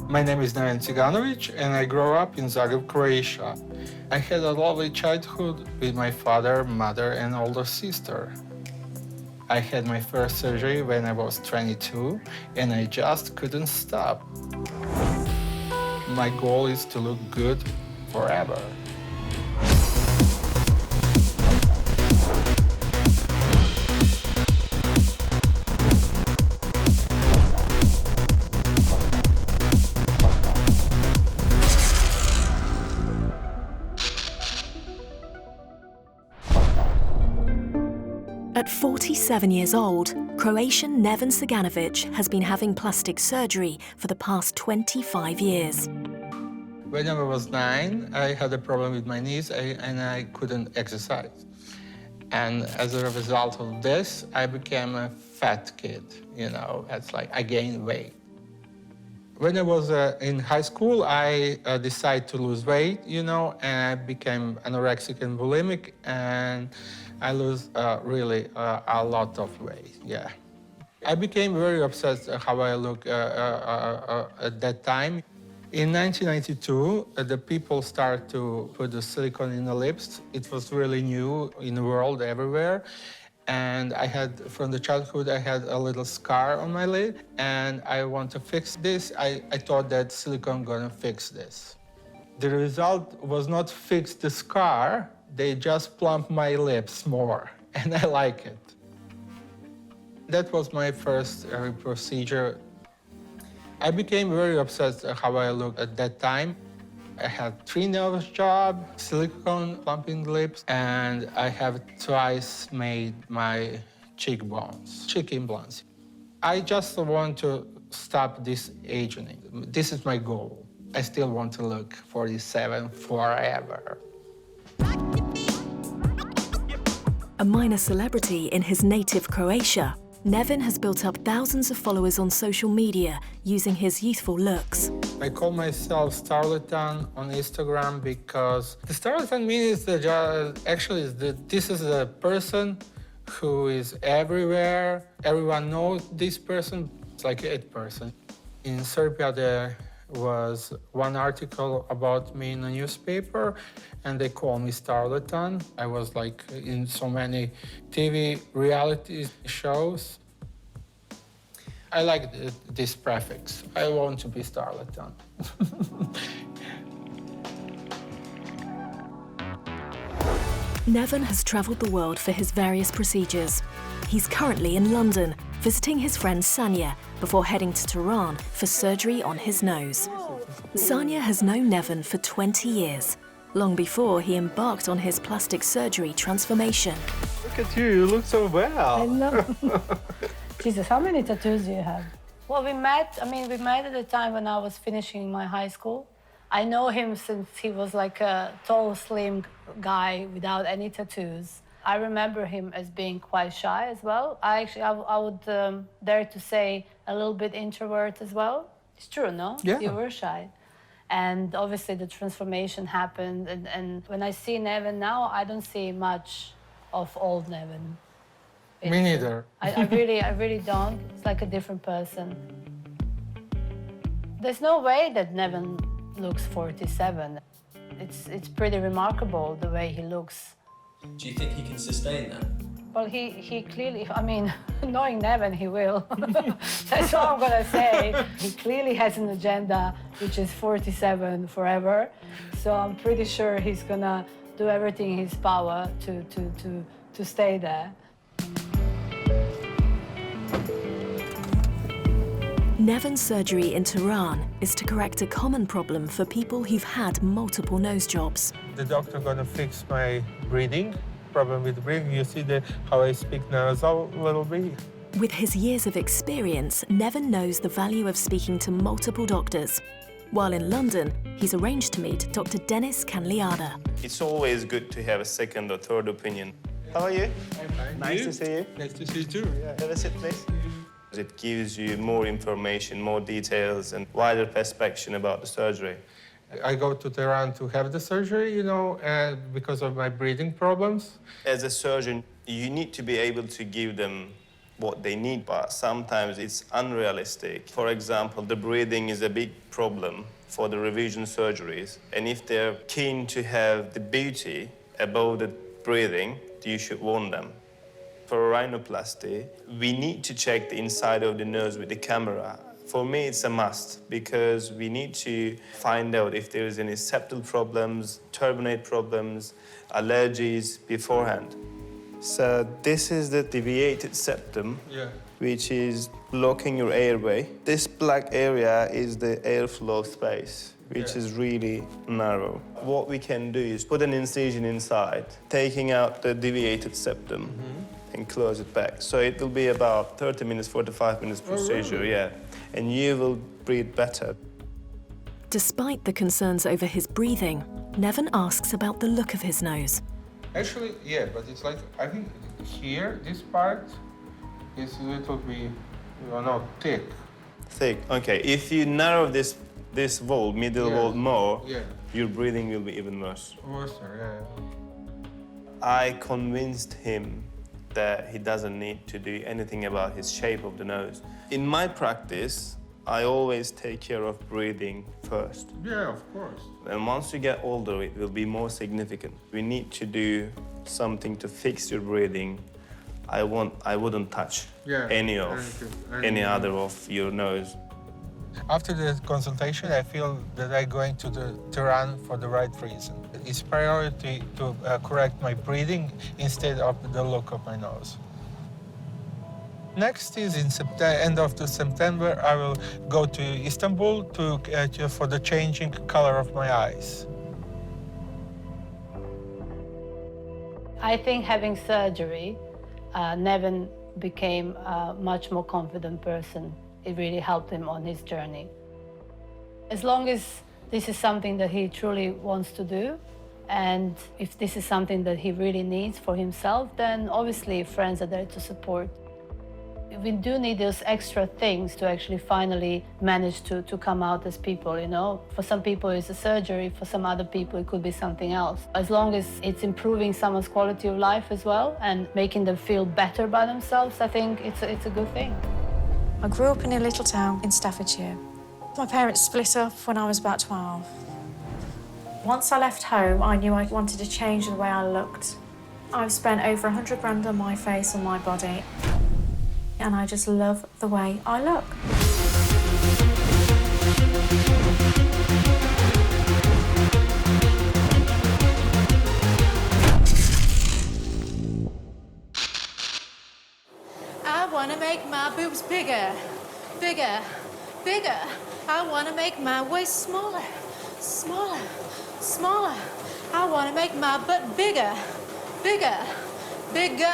My name is Neven Ciganovic, and I grew up in Zagreb, Croatia. I had a lovely childhood with my father, mother, and older sister. I had my first surgery when I was 22, and I just couldn't stop. My goal is to look good forever. At 47 years old, Croatian Neven Ciganovic has been having plastic surgery for the past 25 years. When I was 9, I had a problem with my knees and I couldn't exercise. And as a result of this, I became a fat kid, it's like I gained weight. When I was in high school, I decided to lose weight, and I became anorexic and bulimic, and I lose really a lot of weight, yeah. I became very obsessed how I look at that time. In 1992, the people started to put the silicone in the lips. It was really new in the world everywhere. And from the childhood, I had a little scar on my lid, and I want to fix this. I thought that silicone gonna fix this. The result was not fix the scar, they just plump my lips more, and I like it. That was my first procedure. I became very obsessed how I looked at that time. I had 3 nose job, silicone plumping lips, and I have twice made my cheekbones, cheek implants. I just want to stop this aging. This is my goal. I still want to look 47 forever. A minor celebrity in his native Croatia, Neven has built up thousands of followers on social media using his youthful looks. I call myself Starleton on Instagram because the Starleton means that this is a person who is everywhere. Everyone knows this person. It's like a person. In Serbia, there was one article about me in a newspaper, and they call me Starleton. I was like in so many TV reality shows. I like this prefix. I want to be Starleton. Neven has travelled the world for his various procedures. He's currently in London, visiting his friend Sanya before heading to Tehran for surgery on his nose. Sanya has known Neven for 20 years, long before he embarked on his plastic surgery transformation. Look at you, you look so well. I know. Jesus, how many tattoos do you have? Well, we met at the time when I was finishing my high school. I know him since he was like a tall, slim guy without any tattoos. I remember him as being quite shy as well. I would dare to say a little bit introvert as well. It's true, no? Yeah. You were shy. And obviously the transformation happened. And when I see Neven now, I don't see much of old Neven. Me neither. I really don't. It's like a different person. There's no way that Neven looks 47. It's pretty remarkable the way he looks. Do you think he can sustain that? Well, he clearly, knowing Neven, he will. That's what I'm gonna say. He clearly has an agenda, which is 47 forever. So I'm pretty sure he's gonna do everything in his power to stay there. Neven's surgery in Tehran is to correct a common problem for people who've had multiple nose jobs. The doctor gonna fix my breathing, problem with breathing. You see how I speak now is a little bit. With his years of experience, Neven knows the value of speaking to multiple doctors. While in London, he's arranged to meet Dr. Dennis Canliada. It's always good to have a second or third opinion. How are you? I'm fine. Nice to see you. Nice to see you too. Yeah, have a sit, please. It gives you more information, more details, and wider perspective about the surgery. I go to Tehran to have the surgery, because of my breathing problems. As a surgeon, you need to be able to give them what they need, but sometimes it's unrealistic. For example, the breathing is a big problem for the revision surgeries, and if they're keen to have the beauty above the breathing, you should warn them. For a rhinoplasty, we need to check the inside of the nose with the camera. For me, it's a must, because we need to find out if there is any septal problems, turbinate problems, allergies beforehand. So this is the deviated septum, which is blocking your airway. This black area is the airflow space, which is really narrow. What we can do is put an incision inside, taking out the deviated septum and close it back. So it will be about 30 minutes, 45 minutes procedure, really? And you will breathe better. Despite the concerns over his breathing, Neven asks about the look of his nose. Actually, yeah, but it's like, I think here, this part is a little bit, thick. Thick, okay. If you narrow this wall, middle wall more, your breathing will be even worse. Worse, yeah. I convinced him that he doesn't need to do anything about his shape of the nose. In my practice, I always take care of breathing first. Yeah, of course. And once you get older, it will be more significant. We need to do something to fix your breathing. I wouldn't touch any other of your nose. After the consultation, I feel that I'm going to run for the right reason. It's priority to correct my breathing instead of the look of my nose. Next is in end of September, I will go to Istanbul for the changing color of my eyes. I think having surgery, Neven became a much more confident person. It really helped him on his journey. As long as this is something that he truly wants to do, and if this is something that he really needs for himself, then obviously friends are there to support. We do need those extra things to actually finally manage to come out as people, For some people it's a surgery, for some other people it could be something else. As long as it's improving someone's quality of life as well and making them feel better by themselves, I think it's a good thing. I grew up in a little town in Staffordshire. My parents split up when I was about 12. Once I left home, I knew I wanted to change the way I looked. I've spent over 100 grand on my face and my body, and I just love the way I look. I want to make my boobs bigger, bigger, bigger. I want to make my waist smaller, smaller, smaller. I want to make my butt bigger, bigger, bigger.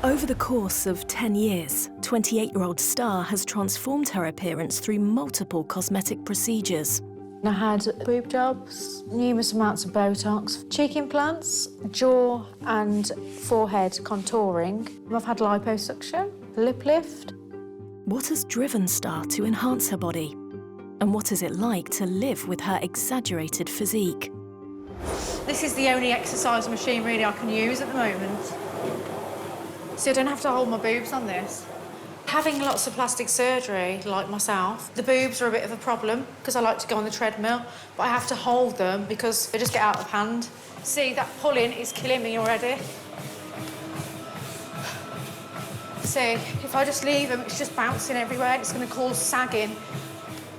Over the course of 10 years, 28-year-old Star has transformed her appearance through multiple cosmetic procedures. I had boob jobs, numerous amounts of Botox, cheek implants, jaw and forehead contouring. I've had liposuction, lip lift. What has driven Star to enhance her body? And what is it like to live with her exaggerated physique? This is the only exercise machine really I can use at the moment. So I don't have to hold my boobs on this. Having lots of plastic surgery, like myself, the boobs are a bit of a problem because I like to go on the treadmill, but I have to hold them because they just get out of hand. See, that pulling is killing me already. See, if I just leave them, it's just bouncing everywhere and it's going to cause sagging.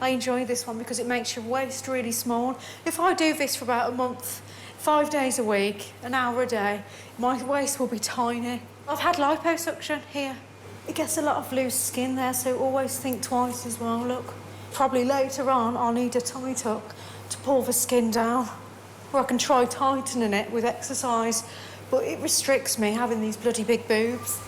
I enjoy this one because it makes your waist really small. If I do this for about a month, 5 days a week, an hour a day, my waist will be tiny. I've had liposuction here. It gets a lot of loose skin there, so always think twice as well, look. Probably later on, I'll need a tummy tuck to pull the skin down, or I can try tightening it with exercise, but it restricts me having these bloody big boobs.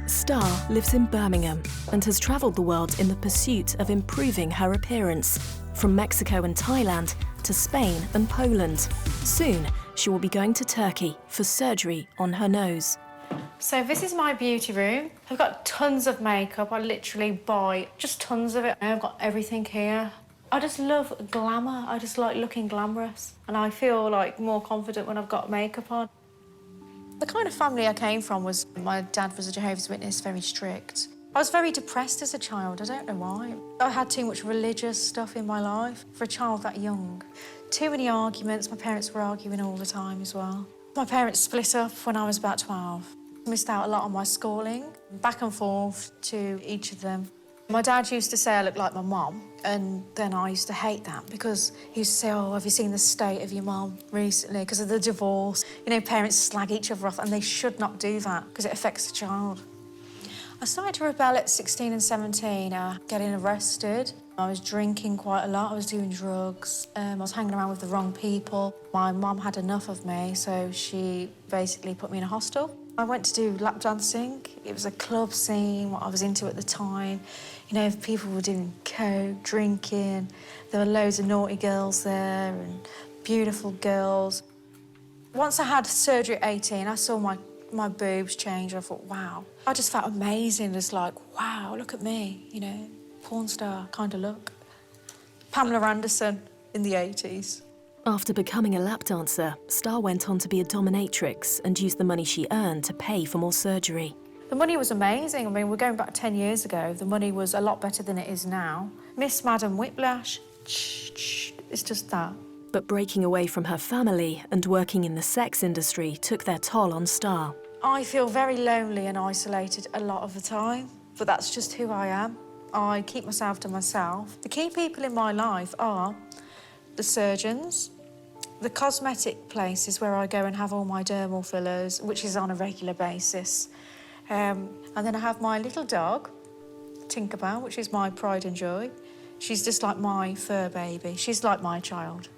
Star lives in Birmingham and has travelled the world in the pursuit of improving her appearance, from Mexico and Thailand to Spain and Poland. Soon, she will be going to Turkey for surgery on her nose. So this is my beauty room. I've got tons of makeup. I literally buy just tons of it. I've got everything here. I just love glamour. I just like looking glamorous. And I feel like more confident when I've got makeup on. The kind of family I came from was, my dad was a Jehovah's Witness, very strict. I was very depressed as a child, I don't know why. I had too much religious stuff in my life for a child that young. Too many arguments, my parents were arguing all the time as well. My parents split up when I was about 12. Missed out a lot on my schooling, back and forth to each of them. My dad used to say I looked like my mum, and then I used to hate that because he used to say, oh, have you seen the state of your mum recently because of the divorce? You know, parents slag each other off, and they should not do that because it affects the child. I started to rebel at 16 and 17, getting arrested. I was drinking quite a lot, I was doing drugs, I was hanging around with the wrong people. My mum had enough of me, so she basically put me in a hostel. I went to do lap dancing. It was a club scene, what I was into at the time. You know, people were doing coke, drinking. There were loads of naughty girls there and beautiful girls. Once I had surgery at 18, I saw my boobs change. I thought, wow. I just felt amazing. It's like, wow, look at me, you know, porn star kind of look. Pamela Anderson in the 80s. After becoming a lap dancer, Star went on to be a dominatrix and used the money she earned to pay for more surgery. The money was amazing. I mean, we're going back 10 years ago. The money was a lot better than it is now. Miss Madam Whiplash, it's just that. But breaking away from her family and working in the sex industry took their toll on Star. I feel very lonely and isolated a lot of the time, but that's just who I am. I keep myself to myself. The key people in my life are the surgeons, the cosmetic places where I go and have all my dermal fillers, which is on a regular basis. And then I have my little dog, Tinkerbell, which is my pride and joy. She's just like my fur baby. She's like my child.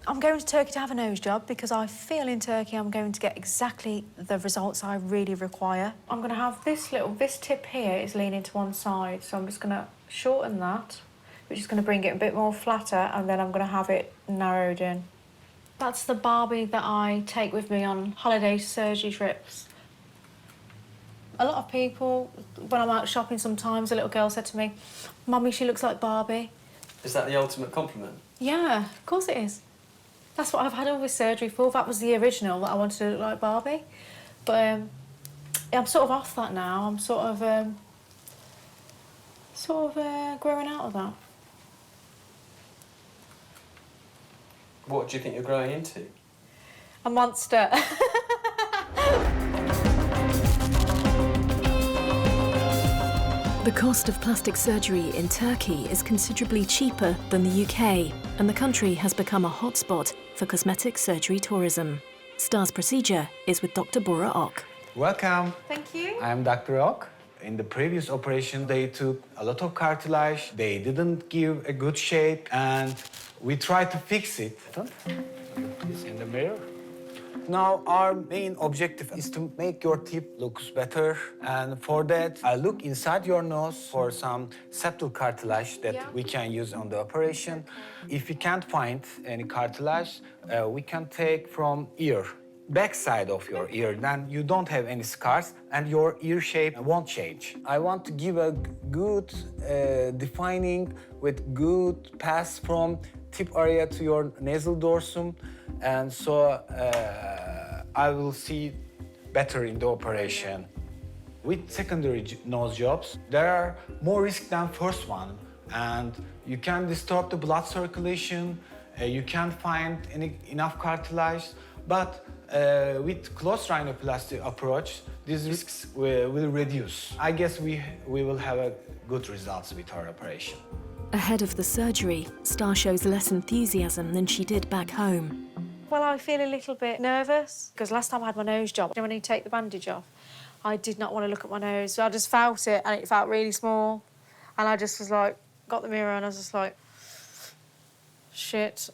I'm going to Turkey to have a nose job because I feel in Turkey I'm going to get exactly the results I really require. I'm going to have this tip here is leaning to one side, so I'm just going to shorten that, which is going to bring it a bit more flatter, and then I'm going to have it narrowed in. That's the Barbie that I take with me on holiday surgery trips. A lot of people, when I'm out shopping sometimes, a little girl said to me, Mummy, she looks like Barbie. Is that the ultimate compliment? Yeah, of course it is. That's what I've had all this surgery for. That was the original, that I wanted to look like Barbie. But I'm sort of off that now. I'm sort of growing out of that. What do you think you're growing into? A monster. The cost of plastic surgery in Turkey is considerably cheaper than the UK, and the country has become a hotspot for cosmetic surgery tourism. Star's procedure is with Dr. Bora Ok. Welcome. Thank you. I'm Dr. Ok. In the previous operation, they took a lot of cartilage. They didn't give a good shape, and we tried to fix it. It's in the mirror. Now, our main objective is to make your teeth look better. And for that, I look inside your nose for some septal cartilage that we can use on the operation. If we can't find any cartilage, we can take from ear, back side of your ear. Then you don't have any scars and your ear shape won't change. I want to give a good defining with good pass from tip area to your nasal dorsum, and so I will see better in the operation. With secondary nose jobs, there are more risk than first one, and you can disturb the blood circulation, you can't find enough cartilage, but with closed rhinoplasty approach, these risks will reduce. I guess we will have a good results with our operation. Ahead of the surgery, Star shows less enthusiasm than she did back home. Well, I feel a little bit nervous because last time I had my nose job, when you take the bandage off, I did not want to look at my nose. So I just felt it and it felt really small. And I just was like, got the mirror and I was just like, shit.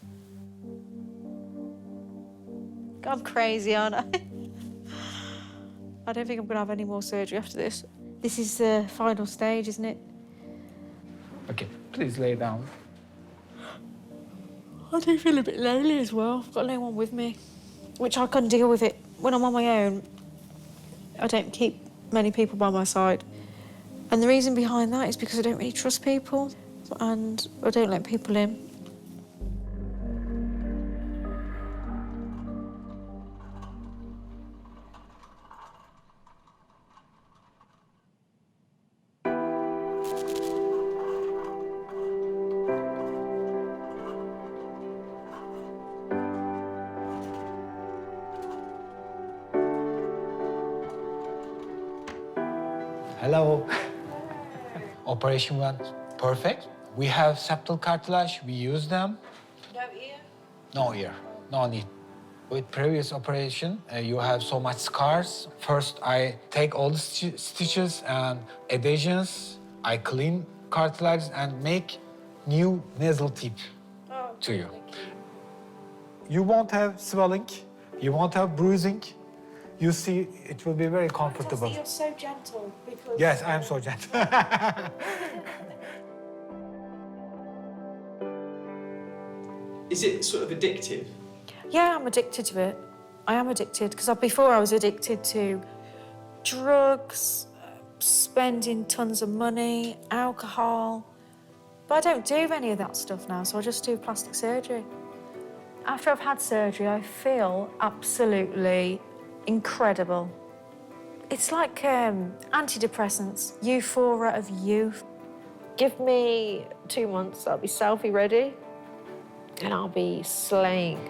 I'm crazy, aren't I? I don't think I'm going to have any more surgery after this. This is the final stage, isn't it? Okay, please lay down. I do feel a bit lonely as well. I've got no one with me, which I can deal with it. When I'm on my own, I don't keep many people by my side. And the reason behind that is because I don't really trust people and I don't let people in. Operation went perfect. We have septal cartilage, we use them. No ear? No ear, no need. With previous operation, you have so much scars. First, I take all the stitches and adhesions. I clean cartilage and make new nasal tip to you. You won't have swelling, you won't have bruising. You see, it will be very comfortable. You're so gentle because... Yes, I am so gentle. Is it sort of addictive? Yeah, I'm addicted to it. I am addicted because before I was addicted to drugs, spending tons of money, alcohol. But I don't do any of that stuff now, so I just do plastic surgery. After I've had surgery, I feel absolutely incredible. It's like antidepressants, euphoria of youth. Give me 2 months, I'll be selfie ready and I'll be slaying.